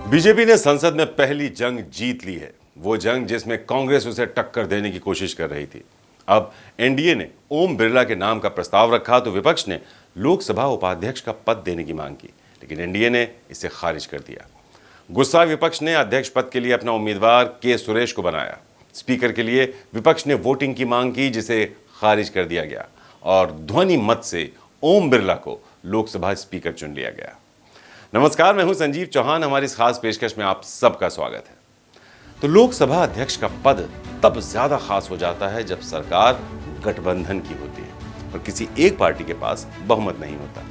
BJP ने संसद में पहली जंग जीत ली है। वो जंग जिसमें कांग्रेस उसे टक्कर देने की कोशिश कर रही थी। अब एनडीए ने ओम बिरला के नाम का प्रस्ताव रखा तो विपक्ष ने लोकसभा उपाध्यक्ष का पद देने की मांग की, लेकिन एनडीए ने इसे खारिज कर दिया। गुस्सा विपक्ष ने अध्यक्ष पद के लिए अपना उम्मीदवार के सुरेश को बनाया। स्पीकर के लिए विपक्ष ने वोटिंग की मांग की, जिसे खारिज कर दिया गया और ध्वनि मत से ओम बिरला को लोकसभा स्पीकर चुन लिया गया। नमस्कार, मैं हूं संजीव चौहान। हमारी इस खास पेशकश में आप सबका स्वागत है। तो लोकसभा अध्यक्ष का पद तब ज्यादा खास हो जाता है जब सरकार गठबंधन की होती है और किसी एक पार्टी के पास बहुमत नहीं होता।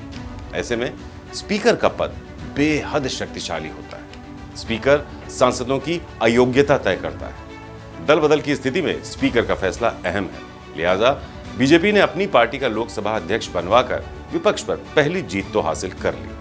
ऐसे में स्पीकर का पद बेहद शक्तिशाली होता है। स्पीकर सांसदों की अयोग्यता तय करता है। दल बदल की स्थिति में स्पीकर का फैसला अहम है। लिहाजा बीजेपी ने अपनी पार्टी का लोकसभा अध्यक्ष बनवाकर विपक्ष पर पहली जीत तो हासिल कर ली।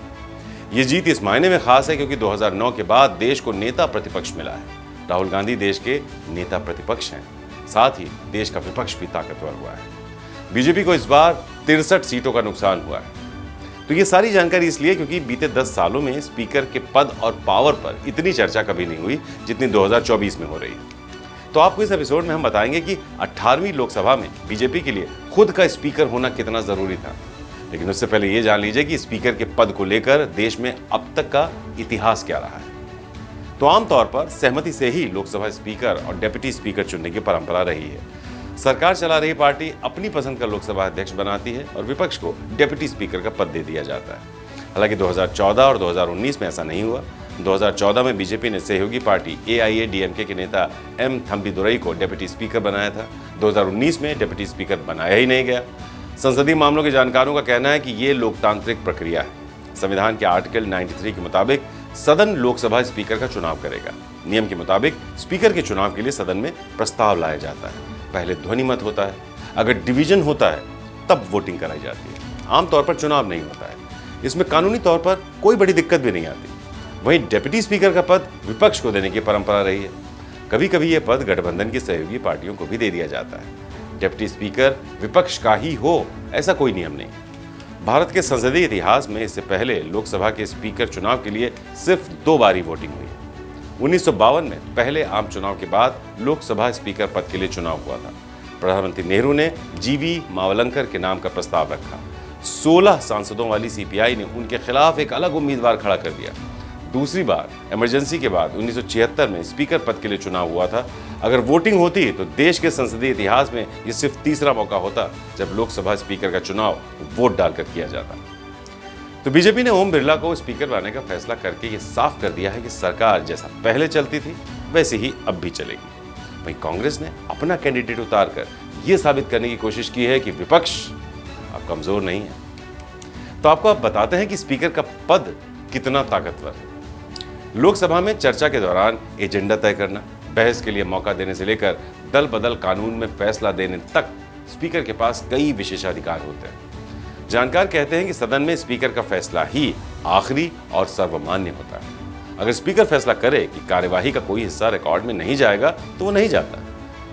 ये जीत इस मायने में खास है क्योंकि 2009 के बाद देश को नेता प्रतिपक्ष मिला है। राहुल गांधी देश के नेता प्रतिपक्ष हैं, साथ ही देश का विपक्ष भी ताकतवर हुआ है। बीजेपी को इस बार 63 सीटों का नुकसान हुआ है। तो ये सारी जानकारी इसलिए क्योंकि बीते 10 सालों में स्पीकर के पद और पावर पर इतनी चर्चा कभी नहीं हुई जितनी 2024 में हो रही है। तो आपको इस एपिसोड में हम बताएंगे कि 18वीं लोकसभा में बीजेपी के लिए खुद का स्पीकर होना कितना जरूरी था। लेकिन उससे पहले ये जान लीजिए कि स्पीकर के पद को लेकर देश में अब तक का इतिहास क्या रहा है। तो आमतौर पर सहमति से ही लोकसभा स्पीकर और डेप्यूटी स्पीकर चुनने की परंपरा रही है। सरकार चला रही पार्टी अपनी पसंद का लोकसभा अध्यक्ष बनाती है और विपक्ष को डेप्यूटी स्पीकर का पद दे दिया जाता है। हालांकि 2014 और 2019 में ऐसा नहीं हुआ। 2014 में बीजेपी ने सहयोगी पार्टी AIADMK के नेता M थम्बीदुरई को डेप्यूटी स्पीकर बनाया था। 2019 में डेप्यूटी स्पीकर बनाया ही नहीं गया। संसदीय मामलों के जानकारों का कहना है कि ये लोकतांत्रिक प्रक्रिया है। संविधान के आर्टिकल 93 के मुताबिक सदन लोकसभा स्पीकर का चुनाव करेगा। नियम के मुताबिक स्पीकर के चुनाव के लिए सदन में प्रस्ताव लाया जाता है। पहले ध्वनि मत होता है, अगर डिवीजन होता है तब वोटिंग कराई जाती है। आमतौर पर चुनाव नहीं होता है। इसमें कानूनी तौर पर कोई बड़ी दिक्कत भी नहीं आती। वहीं डेप्यूटी स्पीकर का पद विपक्ष को देने की परंपरा रही है। कभी कभी यह पद गठबंधन की सहयोगी पार्टियों को भी दे दिया जाता है। डेप्यूटी स्पीकर विपक्ष का ही हो ऐसा कोई नियम नहीं। भारत के संसदीय इतिहास में इससे पहले लोकसभा के स्पीकर चुनाव के लिए सिर्फ 2 बार ही वोटिंग हुई है। 1952 में पहले आम चुनाव के बाद लोकसभा स्पीकर पद के लिए चुनाव हुआ था। प्रधानमंत्री नेहरू ने GV मावलंकर के नाम का प्रस्ताव रखा। 16 सांसदों वाली CPI ने उनके खिलाफ एक अलग उम्मीदवार खड़ा कर दिया। दूसरी बार इमरजेंसी के बाद 1976 में स्पीकर पद के लिए चुनाव हुआ था। अगर वोटिंग होती तो देश के संसदीय इतिहास में यह सिर्फ तीसरा मौका होता जब लोकसभा स्पीकर का चुनाव वोट डालकर किया जाता। तो बीजेपी ने ओम बिरला को स्पीकर बनाने का फैसला करके ये साफ कर दिया है कि सरकार जैसा पहले चलती थी वैसे ही अब भी चलेगी। वहीं कांग्रेस ने अपना कैंडिडेट उतारकर यह साबित करने की कोशिश की है कि विपक्ष अब कमजोर नहीं है। तो आपको अब बताते हैं कि स्पीकर का पद कितना ताकतवर है। लोकसभा में चर्चा के दौरान एजेंडा तय करना, बहस के लिए मौका देने से लेकर दल बदल कानून में फैसला देने तक स्पीकर के पास कई विशेषाधिकार होते हैं। जानकार कहते हैं कि सदन में स्पीकर का फैसला ही आखिरी और सर्वमान्य होता है। अगर स्पीकर फैसला करे कि कार्यवाही का कोई हिस्सा रिकॉर्ड में नहीं जाएगा तो वो नहीं जाता।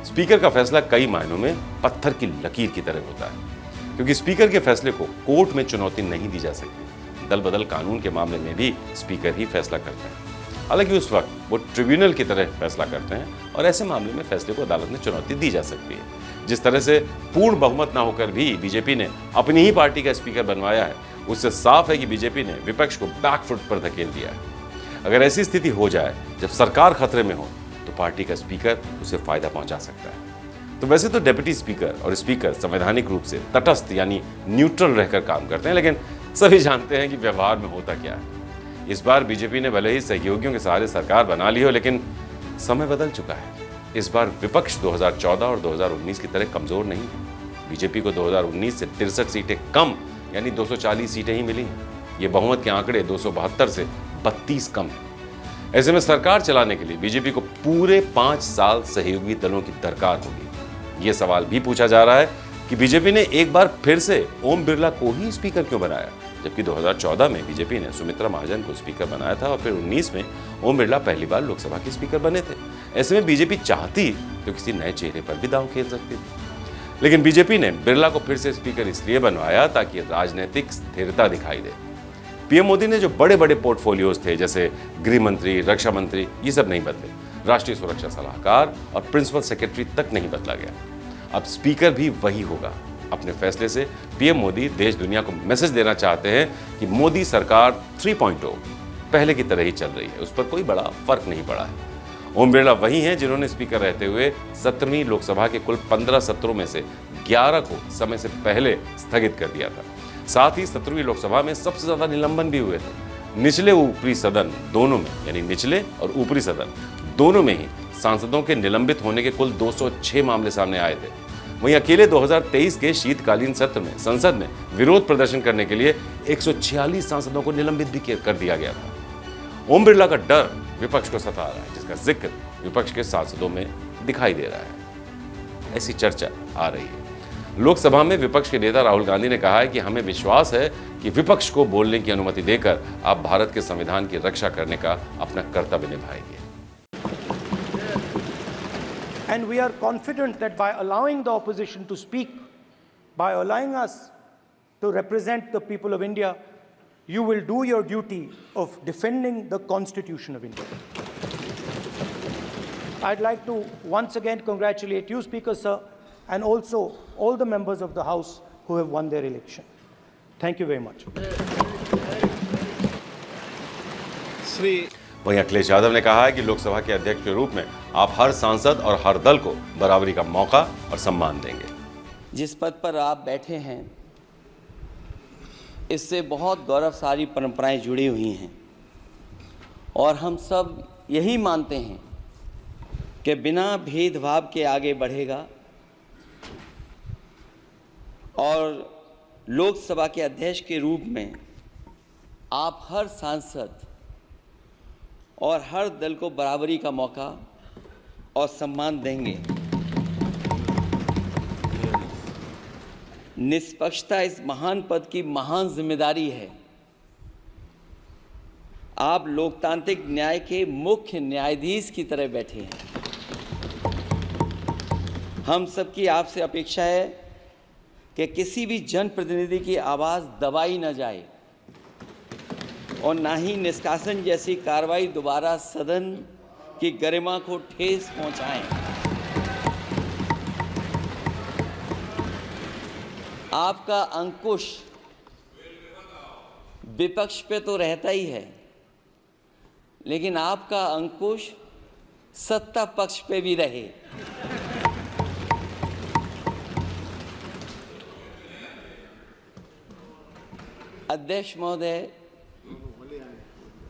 स्पीकर का फैसला कई मायनों में पत्थर की लकीर की तरह होता है, क्योंकि स्पीकर के फैसले को कोर्ट में चुनौती नहीं दी जा सकती। दल बदल कानून के मामले में भी स्पीकर ही फैसला करते हैं। हालांकि उस वक्त वो ट्रिब्यूनल की तरह फैसला करते हैं और ऐसे मामले में फैसले को अदालत में चुनौती दी जा सकती है। जिस तरह से पूर्ण बहुमत ना होकर भी बीजेपी ने अपनी ही पार्टी का स्पीकर बनवाया है, उससे साफ है कि बीजेपी ने विपक्ष को बैकफुट पर धकेल दिया है। अगर ऐसी स्थिति हो जाए जब सरकार खतरे में हो तो पार्टी का स्पीकर उसे फायदा पहुंचा सकता है। तो वैसे तो डेप्यूटी स्पीकर और स्पीकर संवैधानिक रूप से तटस्थ यानी न्यूट्रल रहकर काम करते हैं, लेकिन सभी जानते हैं कि व्यवहार में होता क्या है। इस बार बीजेपी ने भले ही सहयोगियों के सहारे सरकार बना ली हो, लेकिन समय बदल चुका है। इस बार विपक्ष 2014 और 2019 की तरह कमजोर नहीं है। बीजेपी को 2019 से 63 सीटें कम यानी 240 सीटें ही मिली हैं। ये बहुमत के आंकड़े 272 से 32 कम है। ऐसे में सरकार चलाने के लिए बीजेपी को पूरे 5 साल सहयोगी दलों की दरकार होगी। ये सवाल भी पूछा जा रहा है कि बीजेपी ने एक बार फिर से ओम बिरला को ही स्पीकर क्यों बनाया, जबकि 2014 में बीजेपी ने सुमित्रा महाजन को स्पीकर बनाया था और फिर 19 में ओम बिरला पहली बार लोकसभा के स्पीकर बने थे। ऐसे में बीजेपी चाहती तो किसी नए चेहरे पर भी दांव खेल सकती थी, लेकिन बीजेपी ने बिरला को फिर से स्पीकर इसलिए बनवाया ताकि राजनीतिक स्थिरता दिखाई दे। पीएम मोदी ने जो बड़े बड़े पोर्टफोलियोज थे जैसे गृह मंत्री, रक्षा मंत्री, ये सब नहीं बदले। राष्ट्रीय सुरक्षा सलाहकार और प्रिंसिपल सेक्रेटरी तक नहीं बदला गया। अब स्पीकर भी वही होगा। अपने फैसले से पीएम मोदी देश दुनिया को मैसेज देना चाहते हैं कि मोदी सरकार 3.0 पहले की तरह ही चल रही है, उस पर कोई बड़ा फर्क नहीं पड़ा है। ओम बिरला वही हैं जिन्होंने स्पीकर रहते हुए 17वीं लोकसभा के कुल 15 सत्रों में से 11 को समय से पहले स्थगित कर दिया था। साथ ही 17वीं लोकसभा में सबसे ज्यादा निलंबन भी हुए थे। निचले ऊपरी सदन दोनों में, यानी निचले और ऊपरी सदन दोनों में ही सांसदों के निलंबित होने के कुल 206 मामले सामने आए थे। वहीं अकेले 2023 के शीतकालीन सत्र में संसद में विरोध प्रदर्शन करने के लिए 146 सांसदों को निलंबित भी कर दिया गया था। ओम बिरला का डर विपक्ष को सता रहा है, जिसका जिक्र विपक्ष के सांसदों में दिखाई दे रहा है। ऐसी चर्चा आ रही है। लोकसभा में विपक्ष के नेता राहुल गांधी ने कहा है कि हमें विश्वास है कि विपक्ष को बोलने की अनुमति देकर आप भारत के संविधान की रक्षा करने का अपना कर्तव्य निभाएंगे। And we are confident that by allowing the opposition to speak, by allowing us to represent the people of India, you will do your duty of defending the Constitution of India. I'd like to once again congratulate you, Speaker Sir, and also all the members of the House who have won their election. Thank you very much. वहीं अखिलेश यादव ने कहा है कि लोकसभा के अध्यक्ष के रूप में आप हर सांसद और हर दल को बराबरी का मौका और सम्मान देंगे। जिस पद पर आप बैठे हैं, इससे बहुत गौरवशाली परंपराएं जुड़ी हुई हैं और हम सब यही मानते हैं कि बिना भेदभाव के आगे बढ़ेगा और लोकसभा के अध्यक्ष के रूप में आप हर सांसद और हर दल को बराबरी का मौका और सम्मान देंगे। निष्पक्षता इस महान पद की महान जिम्मेदारी है। आप लोकतांत्रिक न्याय के मुख्य न्यायाधीश की तरह बैठे हैं। हम सबकी आपसे अपेक्षा है कि किसी भी जनप्रतिनिधि की आवाज़ दबाई न जाए और ना ही निष्कासन जैसी कार्रवाई दोबारा सदन की गरिमा को ठेस पहुंचाएं। आपका अंकुश विपक्ष पे तो रहता ही है, लेकिन आपका अंकुश सत्ता पक्ष पे भी रहे। अध्यक्ष महोदय,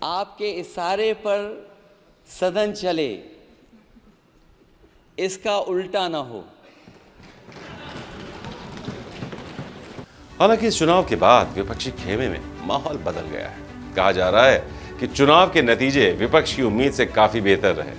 आपके इशारे पर सदन चले, इसका उल्टा ना हो। हालांकि इस चुनाव के बाद विपक्षी खेमे में माहौल बदल गया है। कहा जा रहा है कि चुनाव के नतीजे विपक्ष की उम्मीद से काफी बेहतर रहे,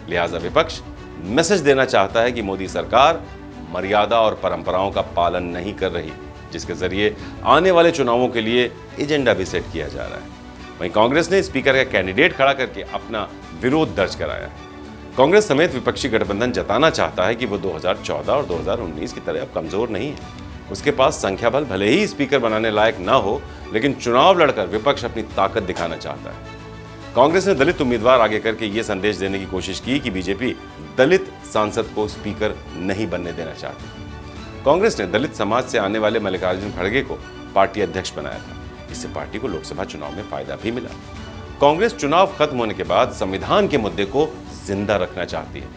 लिहाजा विपक्ष मैसेज देना चाहता है कि मोदी सरकार मर्यादा और परंपराओं का पालन नहीं कर रही, जिसके जरिए आने वाले चुनावों के लिए एजेंडा भी सेट किया जा रहा है। वहीं कांग्रेस ने स्पीकर का कैंडिडेट खड़ा करके अपना विरोध दर्ज कराया है। कांग्रेस समेत विपक्षी गठबंधन जताना चाहता है कि वो 2014 और 2019 की तरह अब कमजोर नहीं है। उसके पास संख्या बल भले ही स्पीकर बनाने लायक ना हो, लेकिन चुनाव लड़कर विपक्ष अपनी ताकत दिखाना चाहता है। कांग्रेस ने दलित उम्मीदवार आगे करके ये संदेश देने की कोशिश की कि बीजेपी दलित सांसद को स्पीकर नहीं बनने देना चाहती। कांग्रेस ने दलित समाज से आने वाले मल्लिकार्जुन खड़गे को पार्टी अध्यक्ष बनाया था। इससे पार्टी को लोकसभा चुनाव में फायदा भी मिला। कांग्रेस चुनाव खत्म होने के बाद संविधान के मुद्दे को जिंदा रखना चाहती है,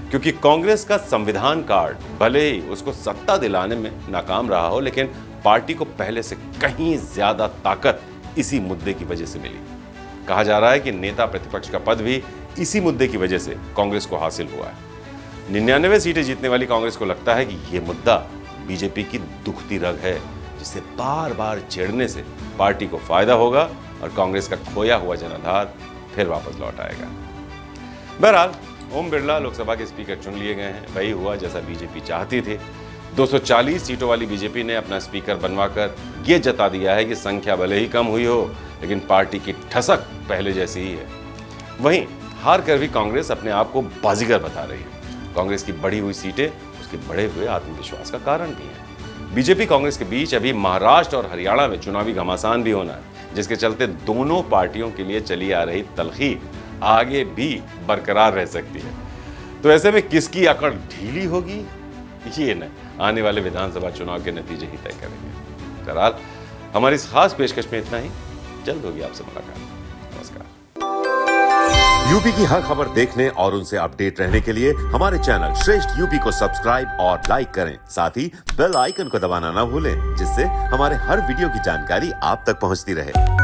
क्योंकि कांग्रेस का संविधान कार्ड भले ही उसको सत्ता दिलाने में नाकाम रहा हो, लेकिन पार्टी को पहले से कहीं ज्यादा ताकत इसी मुद्दे की वजह से मिली। कहा जा रहा है कि नेता प्रतिपक्ष का पद भी इसी मुद्दे की वजह से कांग्रेस को हासिल हुआ है। 99 सीटें जीतने वाली कांग्रेस को लगता है कि यह मुद्दा बीजेपी की दुखती रग है, जिसे बार बार छेड़ने से पार्टी को फायदा होगा और कांग्रेस का खोया हुआ जनाधार फिर वापस लौट आएगा। बहरहाल ओम बिरला लोकसभा के स्पीकर चुन लिए गए हैं। वही हुआ जैसा बीजेपी चाहती थी। 240 सीटों वाली बीजेपी ने अपना स्पीकर बनवाकर यह जता दिया है कि संख्या भले ही कम हुई हो, लेकिन पार्टी की ठसक पहले जैसी ही है। वहीं हार कर भी कांग्रेस अपने आप को बाजीगर बता रही है। कांग्रेस की बढ़ी हुई सीटें उसके बढ़े हुए आत्मविश्वास का कारण भी है। बीजेपी कांग्रेस के बीच अभी महाराष्ट्र और हरियाणा में चुनावी घमासान भी होना है। जिसके चलते दोनों पार्टियों के लिए चली आ रही तलखी आगे भी बरकरार रह सकती है। तो ऐसे में किसकी अकड़ ढीली होगी, ये न आने वाले विधानसभा चुनाव के नतीजे ही तय करेंगे। बहरहाल हमारी इस खास पेशकश में इतना ही। जल्द होगी आपसे मुलाकात। नमस्कार। यूपी की हर खबर देखने और उनसे अपडेट रहने के लिए हमारे चैनल श्रेष्ठ यूपी को सब्सक्राइब और लाइक करें। साथ ही बेल आइकन को दबाना ना भूलें, जिससे हमारे हर वीडियो की जानकारी आप तक पहुंचती रहे।